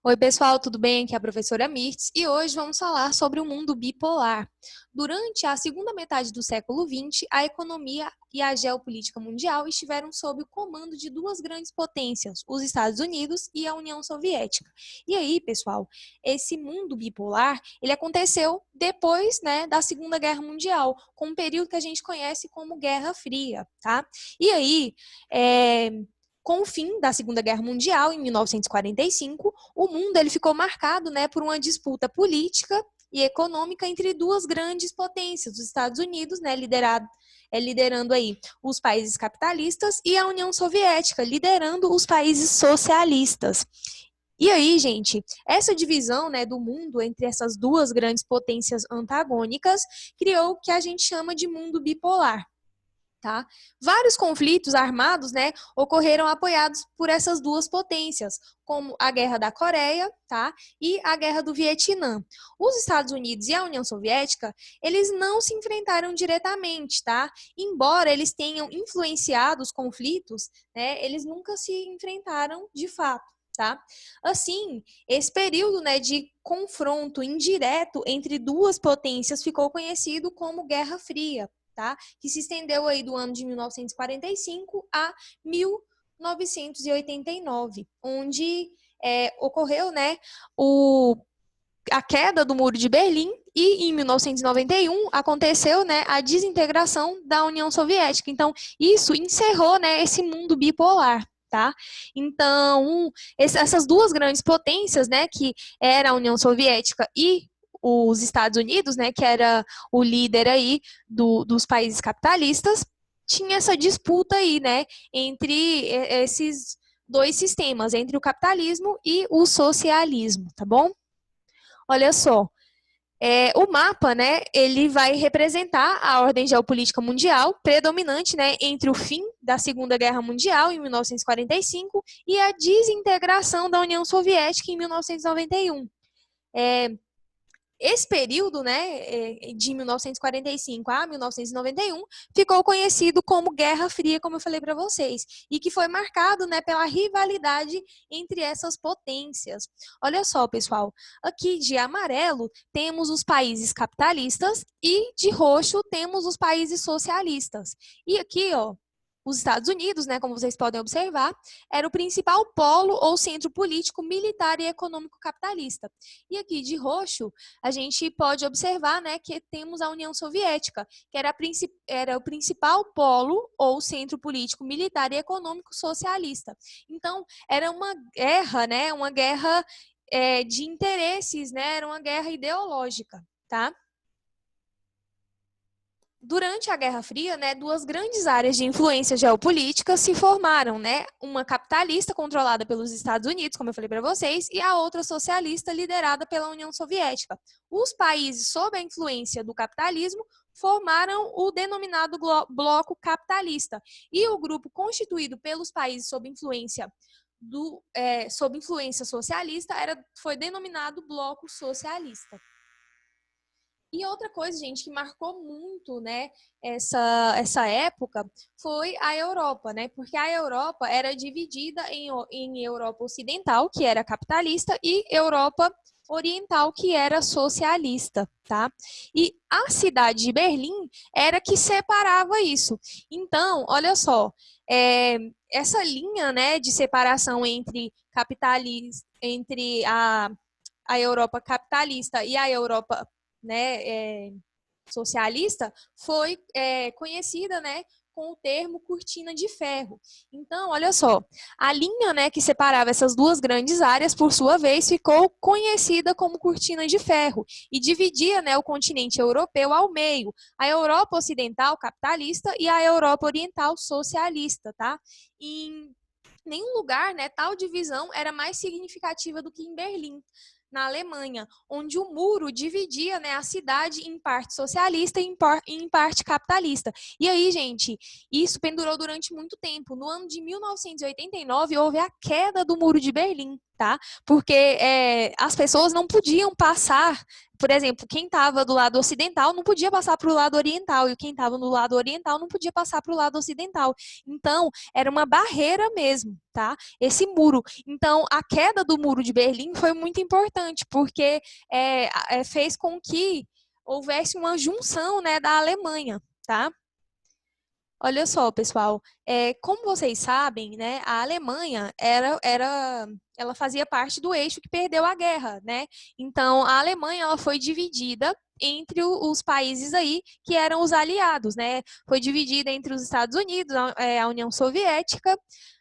Oi, pessoal, tudo bem? Aqui é a professora Mirtz e hoje vamos falar sobre o mundo bipolar. Durante a segunda metade do século XX, a economia e a geopolítica mundial estiveram sob o comando de duas grandes potências, os Estados Unidos e a União Soviética. E aí, pessoal, esse mundo bipolar, ele aconteceu depois, da Segunda Guerra Mundial, com um período que a gente conhece como Guerra Fria, tá? E aí, com o fim da Segunda Guerra Mundial, em 1945, o mundo ele ficou marcado, por uma disputa política e econômica entre duas grandes potências, os Estados Unidos, liderando aí os países capitalistas, e a União Soviética, liderando os países socialistas. E aí, gente, essa divisão, do mundo entre essas duas grandes potências antagônicas criou o que a gente chama de mundo bipolar. Tá? Vários conflitos armados, ocorreram apoiados por essas duas potências, como a Guerra da Coreia, tá? E a Guerra do Vietnã. Os Estados Unidos e a União Soviética, eles não se enfrentaram diretamente, tá? Embora eles tenham influenciado os conflitos, eles nunca se enfrentaram de fato. Tá? Assim, esse período de confronto indireto entre duas potências ficou conhecido como Guerra Fria, tá? Que se estendeu aí do ano de 1945 a 1989, onde ocorreu a queda do Muro de Berlim e em 1991 aconteceu a desintegração da União Soviética. Então, isso encerrou esse mundo bipolar. Tá? Então, essas duas grandes potências, que era a União Soviética e os Estados Unidos, que era o líder aí dos países capitalistas, tinha essa disputa aí, entre esses dois sistemas, entre o capitalismo e o socialismo, tá bom? Olha só, o mapa, ele vai representar a ordem geopolítica mundial predominante, entre o fim da Segunda Guerra Mundial, em 1945, e a desintegração da União Soviética, em 1991. Esse período, de 1945 a 1991, ficou conhecido como Guerra Fria, como eu falei para vocês, e que foi marcado, pela rivalidade entre essas potências. Olha só, pessoal, aqui de amarelo temos os países capitalistas e de roxo temos os países socialistas. E aqui, ó, os Estados Unidos, como vocês podem observar, era o principal polo ou centro político, militar e econômico capitalista. E aqui de roxo, a gente pode observar que temos a União Soviética, que era o principal polo ou centro político, militar e econômico socialista. Então, era uma guerra de interesses, era uma guerra ideológica, tá? Durante a Guerra Fria, duas grandes áreas de influência geopolítica se formaram, uma capitalista controlada pelos Estados Unidos, como eu falei para vocês, e a outra socialista liderada pela União Soviética. Os países sob a influência do capitalismo formaram o denominado bloco capitalista, e o grupo constituído pelos países sob influência socialista foi denominado bloco socialista. E outra coisa, gente, que marcou muito, essa época foi a Europa, porque a Europa era dividida em Europa Ocidental, que era capitalista, e Europa Oriental, que era socialista, tá? E a cidade de Berlim era que separava isso. Então, olha só, essa linha, de separação entre a Europa capitalista e a Europa socialista, foi conhecida com o termo cortina de ferro. Então, olha só, a linha que separava essas duas grandes áreas, por sua vez, ficou conhecida como cortina de ferro e dividia o continente europeu ao meio, a Europa Ocidental capitalista e a Europa Oriental socialista, tá? Em nenhum lugar, tal divisão era mais significativa do que em Berlim, na Alemanha, onde o muro dividia a cidade em parte socialista e em parte capitalista. E aí, gente, isso pendurou durante muito tempo. No ano de 1989, houve a queda do Muro de Berlim, tá? Porque as pessoas não podiam passar, por exemplo, quem estava do lado ocidental não podia passar para o lado oriental, e quem estava no lado oriental não podia passar para o lado ocidental. Então, era uma barreira mesmo, tá? Esse muro. Então, a queda do Muro de Berlim foi muito importante, porque fez com que houvesse uma junção, né, da Alemanha, tá? Olha só, pessoal, como vocês sabem, né, a Alemanha ela fazia parte do eixo que perdeu a guerra, né? Então, a Alemanha ela foi dividida entre os países aí que eram os aliados, né? Foi dividida entre os Estados Unidos, a União Soviética,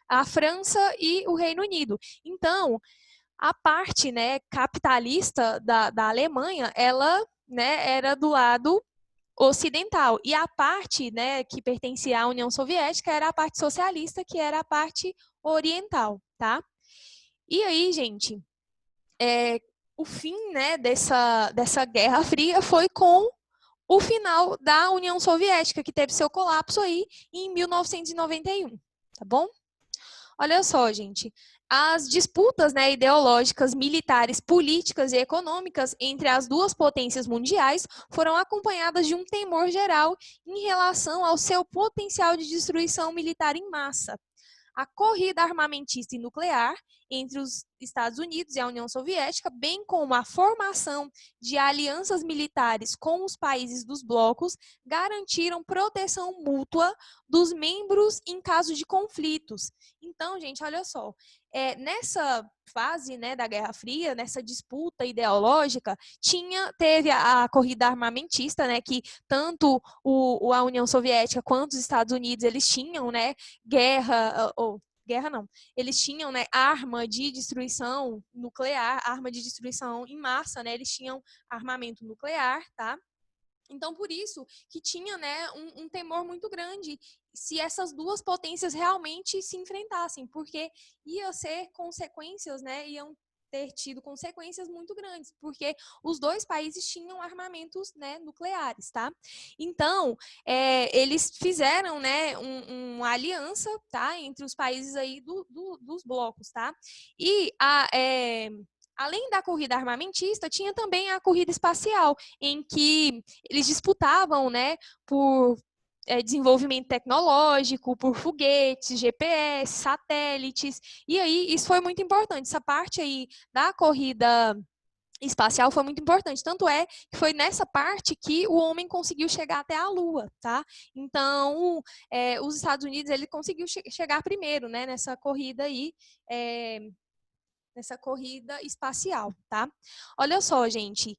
a França e o Reino Unido. Então, a parte, né, capitalista da Alemanha, ela, né, era do lado ocidental. E a parte, né, que pertencia à União Soviética era a parte socialista, que era a parte oriental, tá? E aí, gente, o fim, né, dessa Guerra Fria foi com o final da União Soviética, que teve seu colapso aí em 1991, tá bom? Olha só, gente, as disputas, né, ideológicas, militares, políticas e econômicas entre as duas potências mundiais foram acompanhadas de um temor geral em relação ao seu potencial de destruição militar em massa. A corrida armamentista e nuclear entre os Estados Unidos e a União Soviética, bem como a formação de alianças militares com os países dos blocos, garantiram proteção mútua dos membros em caso de conflitos. Então, gente, olha só, nessa fase, né, da Guerra Fria, nessa disputa ideológica, teve a corrida armamentista, né, que tanto a União Soviética quanto os Estados Unidos eles tinham, né, guerra não, eles tinham, né, arma de destruição nuclear, arma de destruição em massa, né, eles tinham armamento nuclear, tá? Então, por isso que tinha, né, um temor muito grande se essas duas potências realmente se enfrentassem, porque ia ser consequências, né, iam ter tido consequências muito grandes, porque os dois países tinham armamentos, né, nucleares, tá? Então, eles fizeram, né, uma aliança, tá, entre os países aí dos blocos, tá? E além da corrida armamentista, tinha também a corrida espacial, em que eles disputavam, né, por desenvolvimento tecnológico, por foguetes, GPS, satélites. E aí, isso foi muito importante. Essa parte aí da corrida espacial foi muito importante. Tanto é que foi nessa parte que o homem conseguiu chegar até a Lua, tá? Então, os Estados Unidos, ele conseguiu chegar primeiro, né, nessa corrida aí, nessa corrida espacial, tá? Olha só, gente.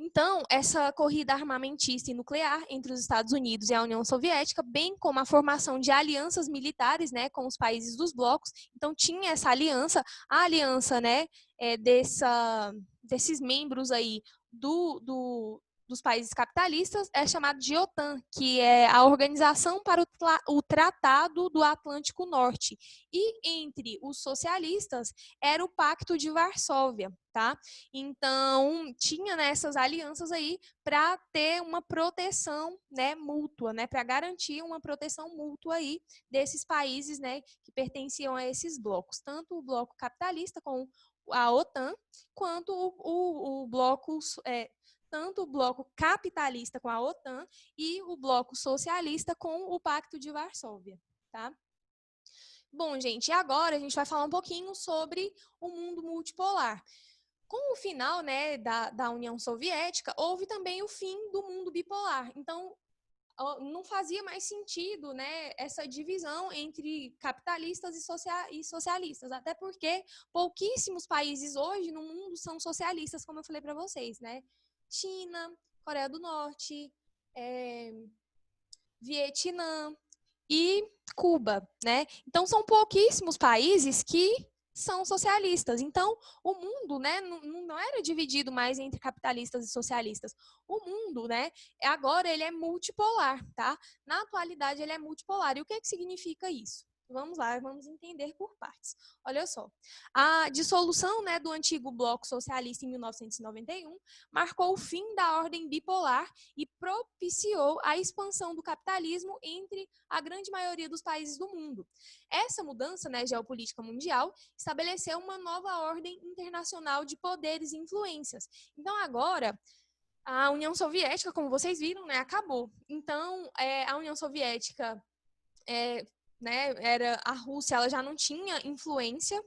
Então, essa corrida armamentista e nuclear entre os Estados Unidos e a União Soviética, bem como a formação de alianças militares, né, com os países dos blocos. Então, tinha essa aliança, a aliança, né, desses membros aí dos países capitalistas é chamada de OTAN, que é a Organização para o Tratado do Atlântico Norte. E entre os socialistas era o Pacto de Varsóvia, tá? Então, tinha nessas alianças aí para ter uma proteção, né, mútua, né, para garantir uma proteção mútua aí desses países, né, que pertenciam a esses blocos, tanto o bloco capitalista com a OTAN, quanto o bloco tanto o bloco capitalista com a OTAN e o bloco socialista com o Pacto de Varsóvia, tá? Bom, gente, agora a gente vai falar um pouquinho sobre o mundo multipolar. Com o final, né, da União Soviética, houve também o fim do mundo bipolar. Então, não fazia mais sentido, né, essa divisão entre capitalistas e socialistas, até porque pouquíssimos países hoje no mundo são socialistas, como eu falei para vocês, né? China, Coreia do Norte, Vietnã e Cuba, né? Então são pouquíssimos países que são socialistas. Então, o mundo, né, não era dividido mais entre capitalistas e socialistas. O mundo, né, agora ele é multipolar, tá? Na atualidade ele é multipolar. E o que é que significa isso? Vamos lá, vamos entender por partes. Olha só, a dissolução, né, do antigo bloco socialista em 1991 marcou o fim da ordem bipolar e propiciou a expansão do capitalismo entre a grande maioria dos países do mundo. Essa mudança, né, geopolítica mundial estabeleceu uma nova ordem internacional de poderes e influências. Então, agora, a União Soviética, como vocês viram, né, acabou. Então, a União Soviética né, a Rússia, ela já não tinha influência,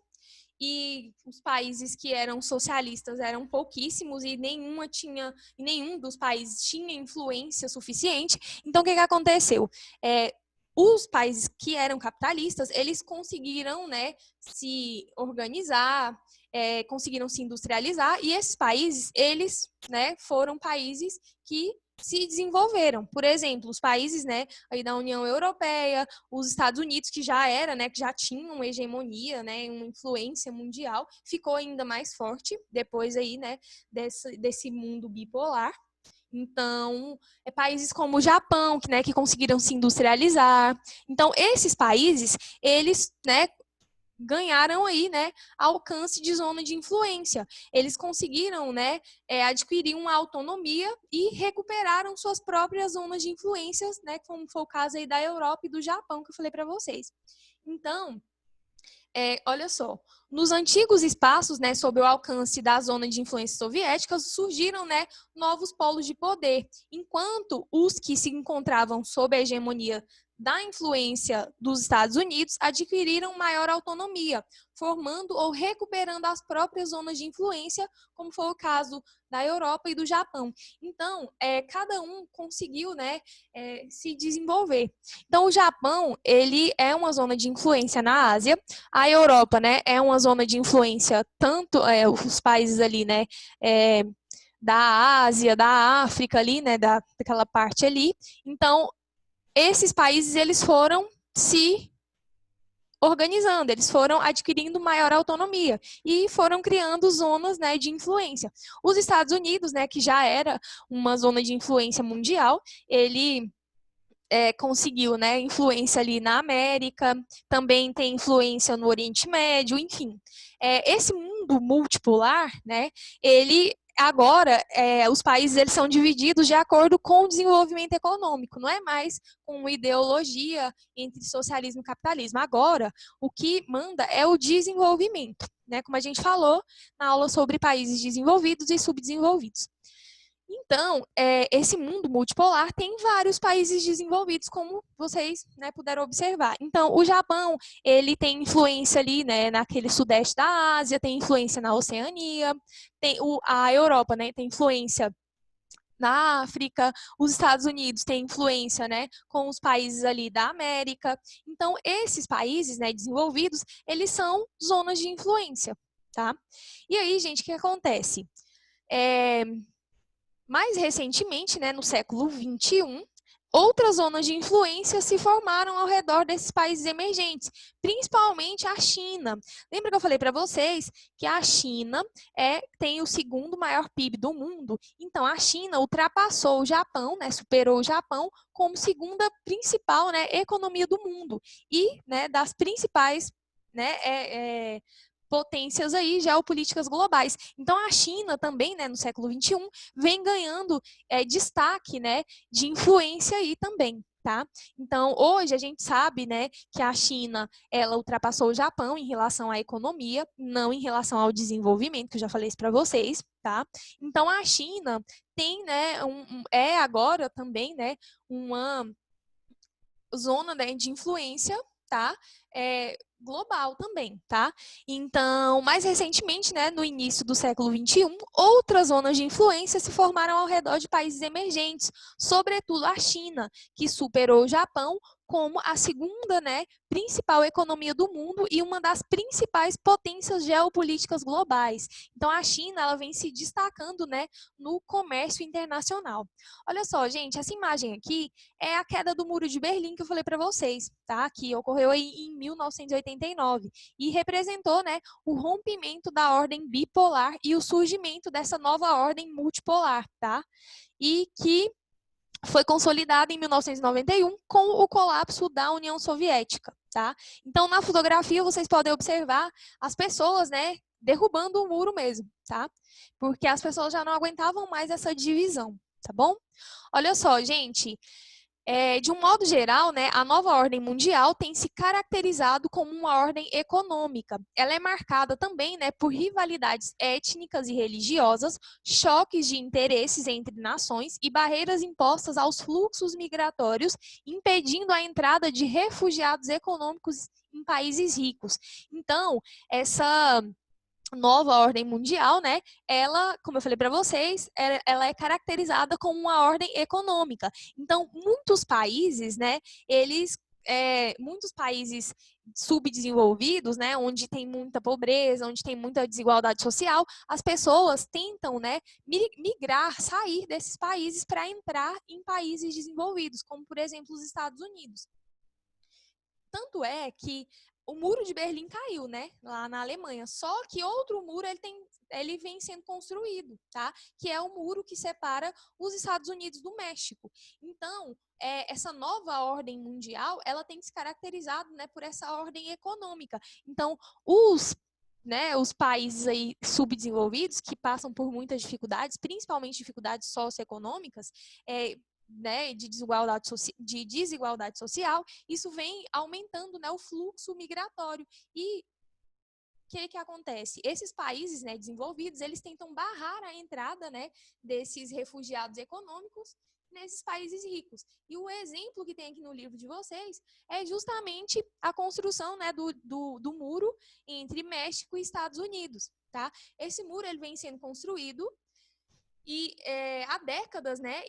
e os países que eram socialistas eram pouquíssimos e nenhum dos países tinha influência suficiente. Então, o que aconteceu? Os países que eram capitalistas, eles conseguiram, né, se organizar, conseguiram se industrializar, e esses países, eles, né, foram países que se desenvolveram. Por exemplo, os países, né, aí da União Europeia, os Estados Unidos, que já era, né, que já tinham uma hegemonia, né, uma influência mundial, ficou ainda mais forte depois aí, né, desse mundo bipolar. Então, países como o Japão, que conseguiram se industrializar. Então, esses países, eles, né, ganharam aí, né, alcance de zona de influência. Eles conseguiram, né, adquirir uma autonomia e recuperaram suas próprias zonas de influências, né, como foi o caso aí da Europa e do Japão, que eu falei para vocês. Então, olha só, nos antigos espaços, né, sob o alcance da zona de influência soviética, surgiram, né, novos polos de poder, enquanto os que se encontravam sob a hegemonia da influência dos Estados Unidos adquiriram maior autonomia, formando ou recuperando as próprias zonas de influência, como foi o caso da Europa e do Japão. Então, cada um conseguiu, né, se desenvolver. Então, o Japão, ele é uma zona de influência na Ásia. A Europa, né, é uma zona de influência, tanto os países ali, né, da Ásia, da África ali, né, daquela parte ali. Então, esses países, eles foram se organizando, eles foram adquirindo maior autonomia e foram criando zonas, né, de influência. Os Estados Unidos, né, que já era uma zona de influência mundial, ele conseguiu, né, influência ali na América, também tem influência no Oriente Médio, enfim. Esse mundo multipolar, né, ele agora, os países eles são divididos de acordo com o desenvolvimento econômico, não é mais com uma ideologia entre socialismo e capitalismo. Agora, o que manda é o desenvolvimento, né, como a gente falou na aula sobre países desenvolvidos e subdesenvolvidos. Então, esse mundo multipolar tem vários países desenvolvidos, como vocês, né, puderam observar. Então, o Japão, ele tem influência ali, né, naquele sudeste da Ásia, tem influência na Oceania, a Europa, né, tem influência na África, os Estados Unidos têm influência, né, com os países ali da América. Então, esses países, né, desenvolvidos, eles são zonas de influência, tá? E aí, gente, o que acontece? Mais recentemente, né, no século XXI, outras zonas de influência se formaram ao redor desses países emergentes, principalmente a China. Lembra que eu falei para vocês que a China tem o segundo maior PIB do mundo? Então, a China ultrapassou o Japão, né, superou o Japão como segunda principal, né, economia do mundo e, né, das principais, né, potências aí geopolíticas globais. Então, a China também, né, no século XXI, vem ganhando destaque, né, de influência aí também. Tá? Então, hoje a gente sabe, né, que a China, ela ultrapassou o Japão em relação à economia, não em relação ao desenvolvimento, que eu já falei isso para vocês, tá? Então, a China tem, né, é agora também, né, uma zona, né, de influência, tá? Global também, tá? Então, mais recentemente, né, no início do século XXI, outras zonas de influência se formaram ao redor de países emergentes, sobretudo a China, que superou o Japão como a segunda, né, principal economia do mundo e uma das principais potências geopolíticas globais. Então, a China, ela vem se destacando, né, no comércio internacional. Olha só, gente, essa imagem aqui é a queda do Muro de Berlim que eu falei para vocês, tá? Que ocorreu aí em 1989 e representou, né, o rompimento da ordem bipolar e o surgimento dessa nova ordem multipolar, tá? E que foi consolidada em 1991 com o colapso da União Soviética, tá? Então, na fotografia, vocês podem observar as pessoas, né, derrubando o muro mesmo, tá? Porque as pessoas já não aguentavam mais essa divisão, tá bom? Olha só, gente, De um modo geral, né, a nova ordem mundial tem se caracterizado como uma ordem econômica. Ela é marcada também, né, por rivalidades étnicas e religiosas, choques de interesses entre nações e barreiras impostas aos fluxos migratórios, impedindo a entrada de refugiados econômicos em países ricos. Então, essa nova ordem mundial, né? Ela, como eu falei para vocês, ela é caracterizada como uma ordem econômica. Então, muitos países, né? Muitos países subdesenvolvidos, né? Onde tem muita pobreza, onde tem muita desigualdade social, as pessoas tentam, né? Migrar, sair desses países para entrar em países desenvolvidos, como por exemplo os Estados Unidos. Tanto é que o muro de Berlim caiu, né, lá na Alemanha. Só que outro muro ele vem sendo construído, tá? Que é o muro que separa os Estados Unidos do México. Então, essa nova ordem mundial, ela tem se caracterizado, né, por essa ordem econômica. Então, os países aí subdesenvolvidos que passam por muitas dificuldades, principalmente dificuldades socioeconômicas, né, de desigualdade social, isso vem aumentando, né, o fluxo migratório. E o que acontece? Esses países, né, desenvolvidos, eles tentam barrar a entrada, né, desses refugiados econômicos nesses países ricos. E o exemplo que tem aqui no livro de vocês é justamente a construção, né, do muro entre México e Estados Unidos. Tá? Esse muro ele vem sendo construído há décadas, né,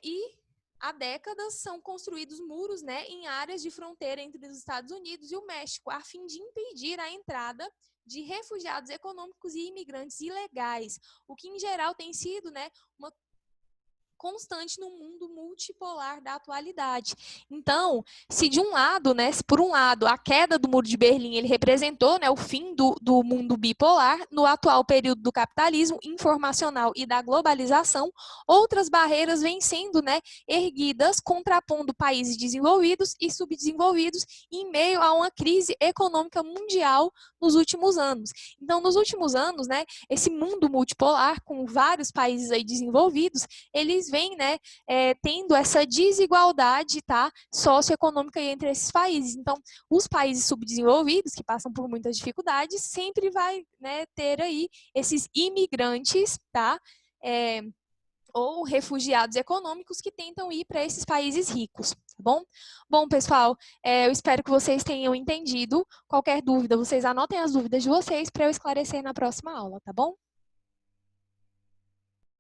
há décadas são construídos muros, né, em áreas de fronteira entre os Estados Unidos e o México, a fim de impedir a entrada de refugiados econômicos e imigrantes ilegais, o que em geral tem sido, né, uma constante no mundo multipolar da atualidade. Então, se de um lado, né, se por um lado a queda do Muro de Berlim ele representou, né, o fim do mundo bipolar, no atual período do capitalismo informacional e da globalização, outras barreiras vêm sendo, né, erguidas, contrapondo países desenvolvidos e subdesenvolvidos em meio a uma crise econômica mundial nos últimos anos. Então, nos últimos anos, né, esse mundo multipolar, com vários países aí desenvolvidos, eles vêm, né, tendo essa desigualdade, tá, socioeconômica entre esses países. Então, os países subdesenvolvidos, que passam por muitas dificuldades, sempre vai, né, ter aí esses imigrantes, tá, ou refugiados econômicos que tentam ir para esses países ricos, tá bom? Bom, pessoal, eu espero que vocês tenham entendido. Qualquer dúvida, vocês anotem as dúvidas de vocês para eu esclarecer na próxima aula, tá bom?